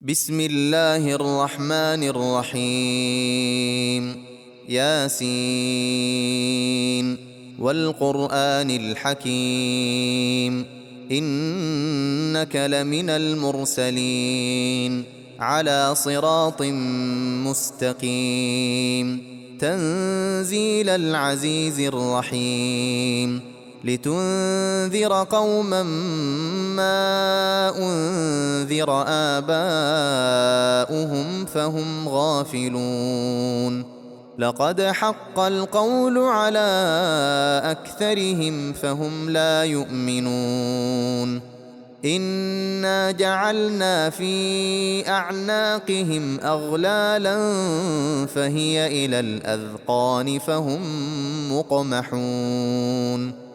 بسم الله الرحمن الرحيم. ياسين والقرآن الحكيم إنك لمن المرسلين على صراط مستقيم تنزيل العزيز الرحيم لتنذر قوما ما أنذر آباؤهم فهم غافلون. لقد حق القول على أكثرهم فهم لا يؤمنون. إنا جعلنا في أعناقهم أغلالا فهي إلى الأذقان فهم مقمحون.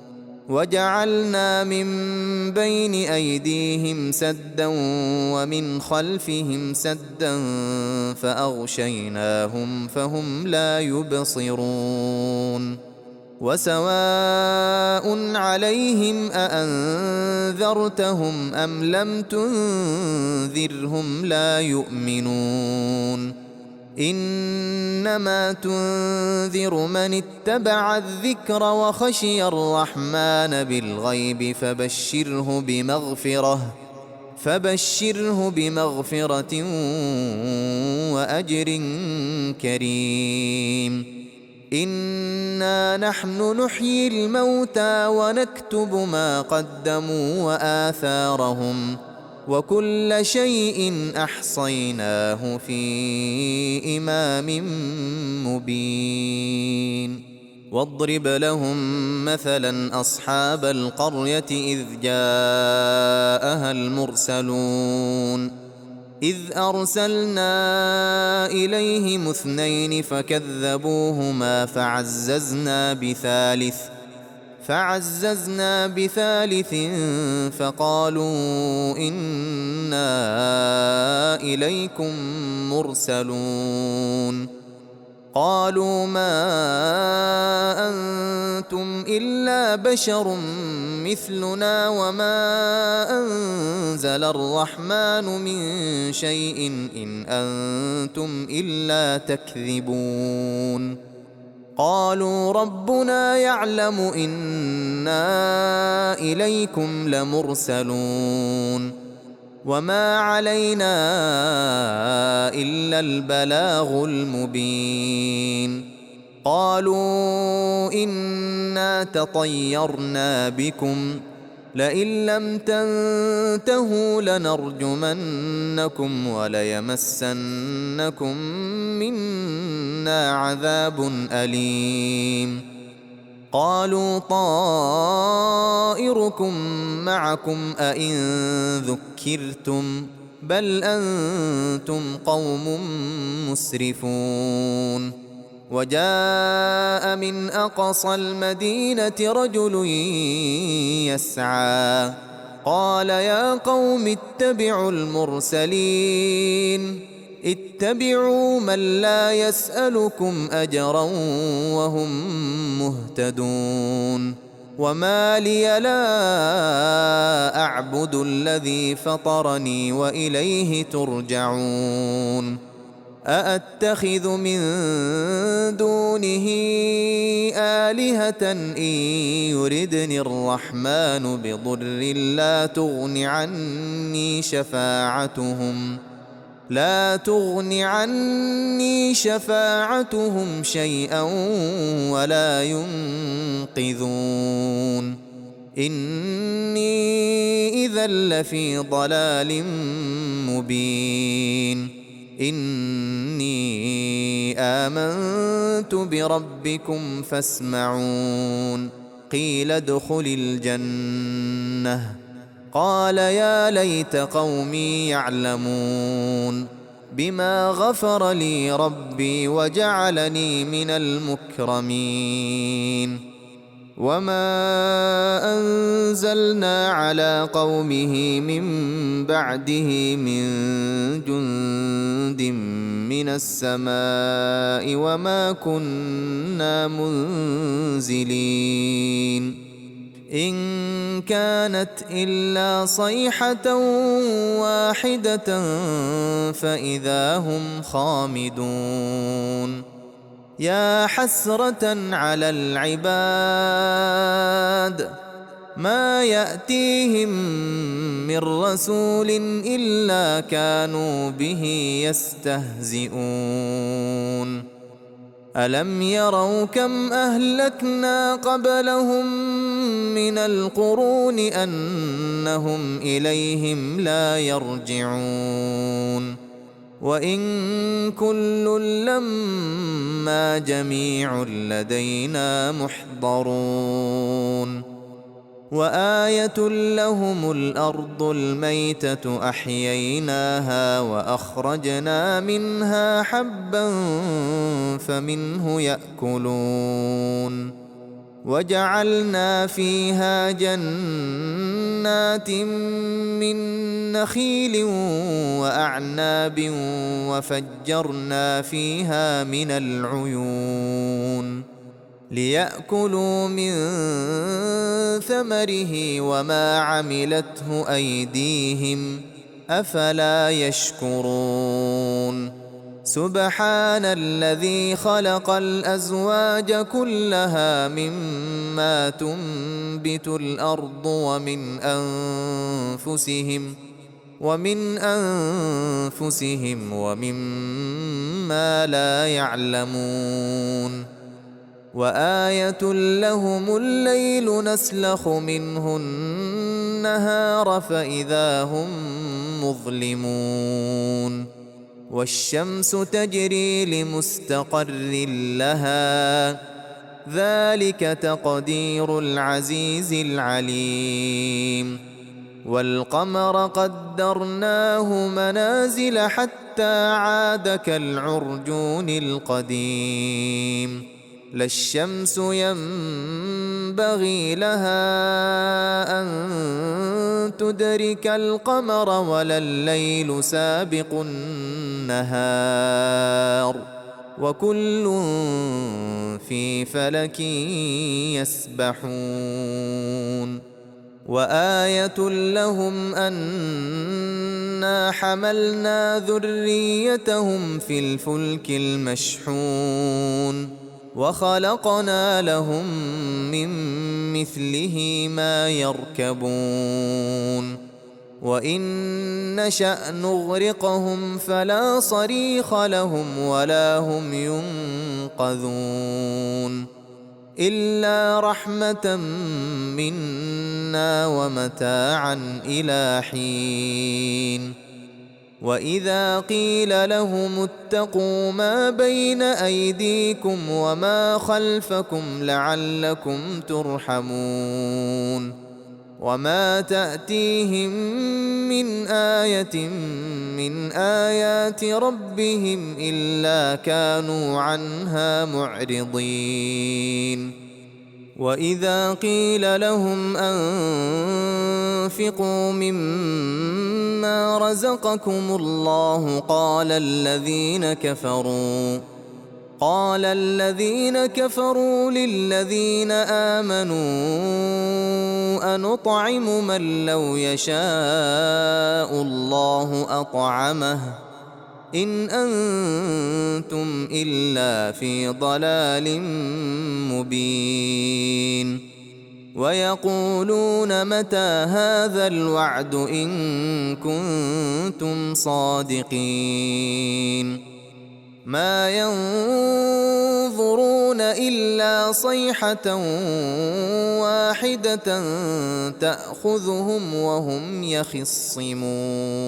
وجعلنا من بين أيديهم سدا ومن خلفهم سدا فأغشيناهم فهم لا يبصرون. وسواء عليهم أأنذرتهم أم لم تنذرهم لا يؤمنون. إنما تنذر من اتبع الذكر وخشي الرحمن بالغيب فبشره بمغفرة وأجر كريم. إنا نحن نحيي الموتى ونكتب ما قدموا وآثارهم وكل شيء أحصيناه في إمام مبين. واضرب لهم مثلا أصحاب القرية إذ جاءها المرسلون إذ أرسلنا إليهم اثنين فكذبوهما فعززنا بثالث فقالوا إنا إليكم مرسلون. قالوا ما أنتم إلا بشر مثلنا وما أنزل الرحمن من شيء إن أنتم إلا تكذبون. قالوا ربنا يعلم إنا إليكم لمرسلون وما علينا إلا البلاغ المبين. قالوا إنا تطيرنا بكم لئن لم تنتهوا لنرجمنكم وليمسنكم منا عذاب أليم. قالوا طائركم معكم أئن ذكرتم بل أنتم قوم مسرفون. وجاء من أقصى المدينة رجل يسعى قال يا قوم اتبعوا المرسلين اتبعوا من لا يسألكم أجرا وهم مهتدون. وما لي لا أعبد الذي فطرني وإليه ترجعون. أأتخذ من دونه آلهة إن يردني الرحمن بضر لا تغن عني شفاعتهم شيئا ولا ينقذون. إني إذا لفي ضلال مبين. إني آمنت بربكم فاسمعون. قيل ادخل الجنة قال يا ليت قومي يعلمون بما غفر لي ربي وجعلني من المكرمين. وما أنزلنا على قومه من بعده من جند من السماء وما كنا منزلين. إن كانت إلا صيحة واحدة فإذا هم خامدون يا حسرة على العباد ما يأتيهم من رسول إلا كانوا به يستهزئون ألم يروا كم أهلكنا قبلهم من القرون أنهم إليهم لا يرجعون وإن كل لما جميع لدينا محضرون وآية لهم الأرض الميتة أحييناها وأخرجنا منها حبا فمنه يأكلون وجعلنا فيها جنات من نخيل وأعناب وفجرنا فيها من العيون ليأكلوا من ثمره وما عملته أيديهم أفلا يشكرون سبحان الذي خلق الأزواج كلها مما تنبت الأرض ومن أنفسهم ومما لا يعلمون وآية لهم الليل نسلخ منه النهار فإذا هم مظلمون والشمس تجري لمستقر لها ذلك تقدير العزيز العليم والقمر قدرناه منازل حتى عاد كالعرجون القديم لا الشمس ينبغي لها أن تدرك القمر ولا الليل سابق النهار وكل في فلك يسبحون وآية لهم أنا حملنا ذريتهم في الفلك المشحون وخلقنا لهم من مثله ما يركبون وإن نشأ نغرقهم فلا صريخ لهم ولا هم ينقذون إلا رحمة منا ومتاعا إلى حين وإذا قيل لهم اتقوا ما بين أيديكم وما خلفكم لعلكم ترحمون وما تأتيهم من آية من آيات ربهم إلا كانوا عنها معرضين وإذا قيل لهم أنفقوا مما رزقكم الله قال الذين كفروا للذين آمنوا أنطعم من لو يشاء الله أطعمه إن أنتم إلا في ضلال مبين ويقولون متى هذا الوعد إن كنتم صادقين ما ينظرون إلا صيحة واحدة تأخذهم وهم يخصمون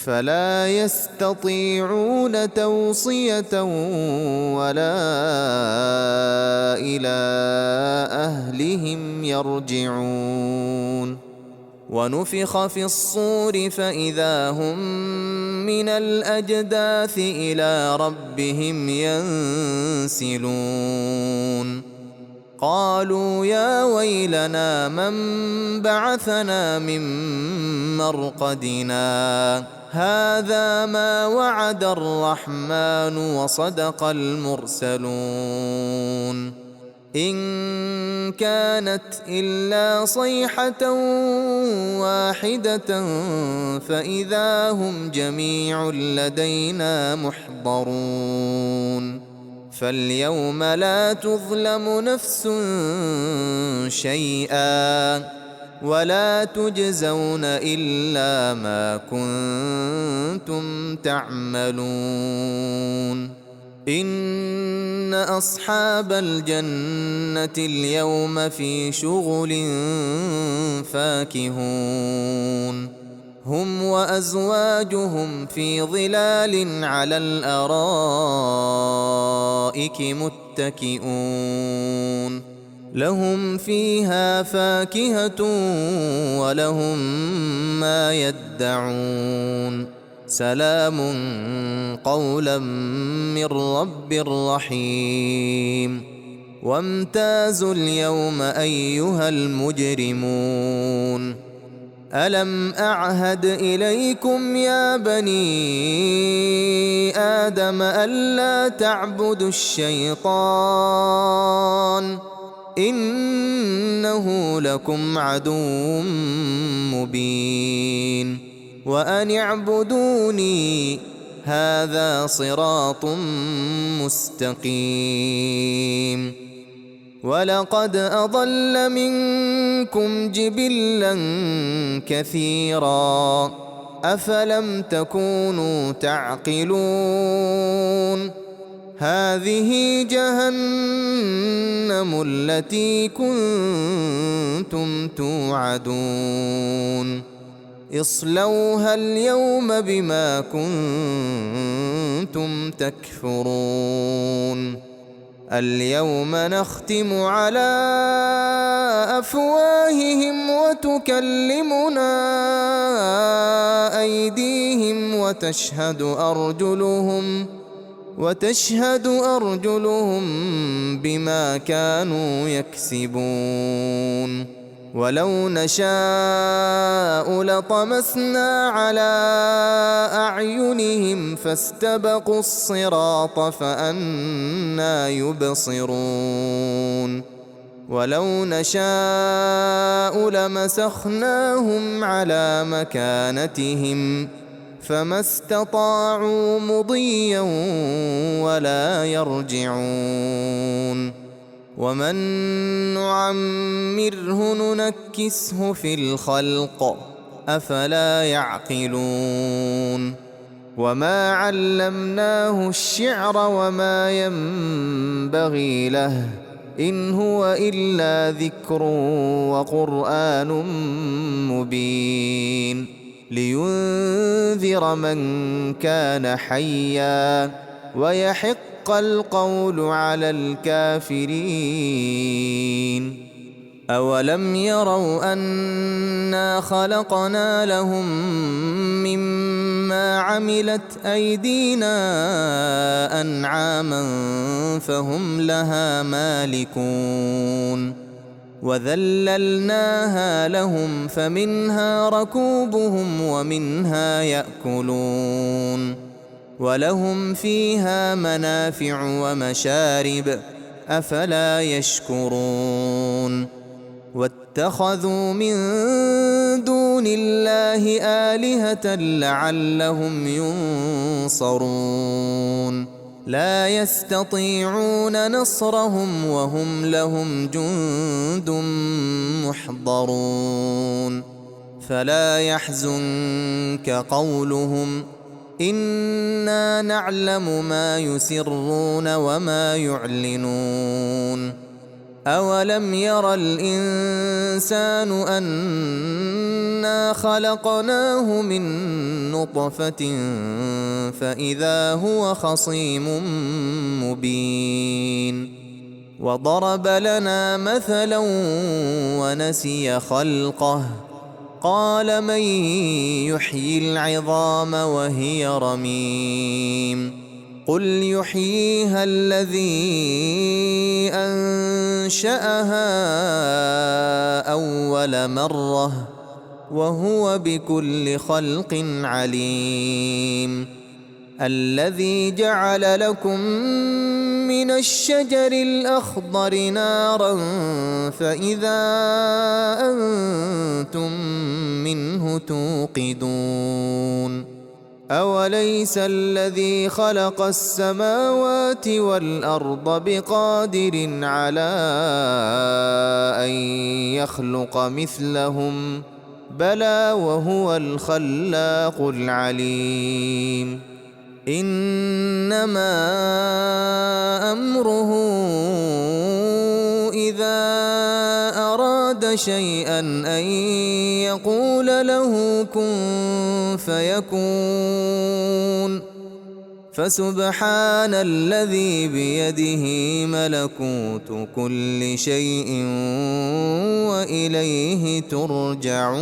فلا يستطيعون توصية ولا إلى أهلهم يرجعون ونفخ في الصور فإذا هم من الأجداث إلى ربهم ينسلون قالوا يا ويلنا من بعثنا من مرقدنا هذا ما وعد الرحمن وصدق المرسلون إن كانت إلا صيحة واحدة فإذا هم جميع لدينا محضرون فاليوم لا تظلم نفس شيئا ولا تجزون إلا ما كنتم تعملون إن أصحاب الجنة اليوم في شغل فاكهون هم وأزواجهم في ظلال على الأرائك متكئون لهم فيها فاكهة ولهم ما يدعون سلام قولا من رب رحيم وامتازوا اليوم أيها المجرمون ألم أعهد إليكم يا بني آدم ألا تعبدوا الشيطان إنه لكم عدو مبين وأن اعبدوني هذا صراط مستقيم ولقد أضل منكم جبلا كثيرا أفلم تكونوا تعقلون هذه جهنم التي كنتم توعدون اصلوها اليوم بما كنتم تكفرون اليوم نختم على أفواههم وتكلمنا أيديهم وتشهد أرجلهم بما كانوا يكسبون ولو نشاء لطمسنا على أعينهم فاستبقوا الصراط فأنى يبصرون ولو نشاء لمسخناهم على مكانتهم فما استطاعوا مضيا ولا يرجعون ومن نعمره ننكسه في الخلق أفلا يعقلون وما علمناه الشعر وما ينبغي له إن هو إلا ذكر وقرآن مبين لينذر من كان حيا ويحق القول على الكافرين أولم يروا أنا خلقنا لهم مما عملت أيدينا أنعاما فهم لها مالكون وذللناها لهم فمنها ركوبهم ومنها يأكلون ولهم فيها منافع ومشارب أفلا يشكرون واتخذوا من دون الله آلهة لعلهم ينصرون لا يستطيعون نصرهم وهم لهم جند محضرون فلا يحزنك قولهم إنا نعلم ما يسرون وما يعلنون أولم ير الإنسان أنا خلقناه من نطفة فإذا هو خصيم مبين وضرب لنا مثلا ونسي خلقه قال من يحيي العظام وهي رميم قل يحييها الذي أنشأها أول مرة وهو بكل خلق عليم الذي جعل لكم من الشجر الأخضر نارا فإذا أنتم منه توقدون أوليس الذي خلق السماوات والأرض بقادر على أن يخلق مثلهم بلى وهو الخلاق العليم إنما أمره إذا أراد شيئا أن يقول له كن فيكون فسبحان الذي بيده ملكوت كل شيء وإليه ترجعون.